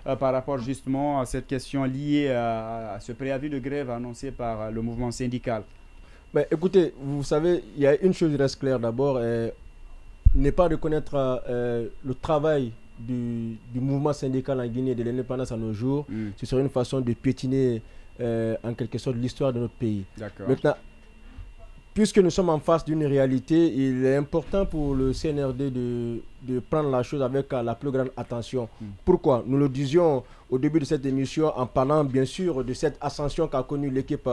par rapport justement à cette question liée à ce préavis de grève annoncé par le mouvement syndical? Mais écoutez, vous savez, il y a une chose qui reste claire d'abord, ne pas reconnaître le travail du mouvement syndical en Guinée de l'indépendance à nos jours, ce serait une façon de piétiner en quelque sorte l'histoire de notre pays. Maintenant, puisque nous sommes en face d'une réalité, il est important pour le CNRD de prendre la chose avec la plus grande attention. Pourquoi? Nous le disions au début de cette émission en parlant bien sûr de cette ascension qu'a connue l'équipe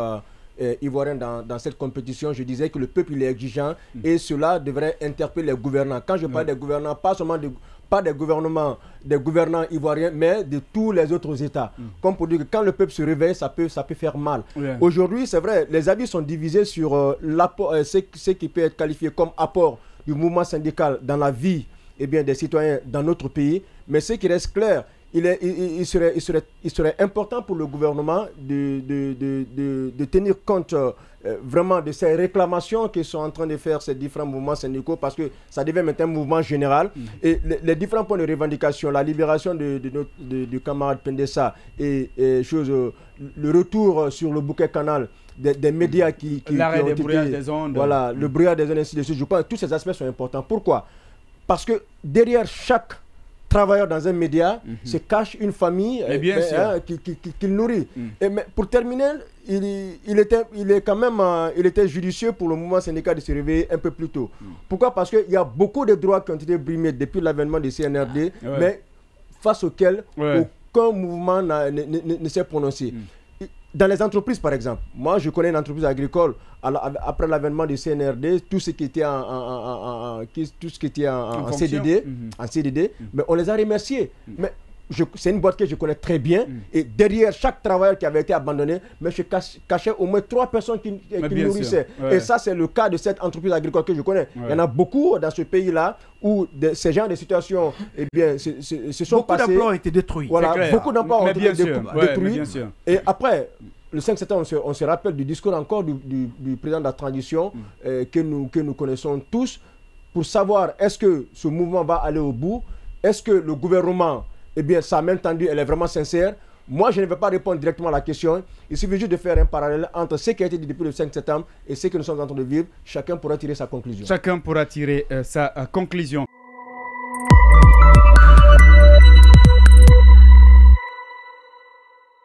ivoirienne dans cette compétition. Je disais que le peuple il est exigeant et cela devrait interpeller les gouvernants. Quand je parle des gouvernants, pas seulement pas des gouvernants ivoiriens, mais de tous les autres États. Comme pour dire que quand le peuple se réveille, ça peut faire mal. Aujourd'hui, c'est vrai, les avis sont divisés sur ce qui peut être qualifié comme apport du mouvement syndical dans la vie des citoyens dans notre pays. Mais ce qui reste clair, il serait important pour le gouvernement de tenir compte vraiment de ces réclamations que sont en train de faire ces différents mouvements syndicaux, parce que ça devient maintenant un mouvement général. Et les différents points de revendication, la libération du camarade Pendessa et le retour sur le bouquet canal des médias qui l'arrêt des brouillages des ondes. Voilà, le brouillage des ondes, ainsi de suite. Je pense que tous ces aspects sont importants. Pourquoi? Parce que derrière chaque travailleur dans un média se cache une famille qui nourrit. Mais pour terminer, il était judicieux pour le mouvement syndical de se réveiller un peu plus tôt. Pourquoi? Parce qu'il y a beaucoup de droits qui ont été brimés depuis l'avènement du CNRD, mais face auxquels aucun mouvement ne s'est prononcé. Dans les entreprises, par exemple, moi je connais une entreprise agricole, après l'avènement du CNRD, tout ce qui était en CDD, mais on les a remerciés. Mais c'est une boîte que je connais très bien, et derrière chaque travailleur qui avait été abandonné, mais je cachais au moins 3 personnes qui nourrissaient. Et ça, c'est le cas de cette entreprise agricole que je connais. Il y en a beaucoup dans ce pays-là où ces genres de situations se sont passées. Beaucoup d'emplois ont été détruits. Voilà, beaucoup d'emplois ont été détruits. Et après, le 5 septembre, on se rappelle du discours encore du président de la transition que nous connaissons tous, pour savoir est-ce que ce mouvement va aller au bout, est-ce que le gouvernement, sa main tendue, elle est vraiment sincère. Moi, je ne vais pas répondre directement à la question. Il suffit juste de faire un parallèle entre ce qui a été dit depuis le 5 septembre et ce que nous sommes en train de vivre. Chacun pourra tirer sa conclusion. Chacun pourra tirer sa conclusion.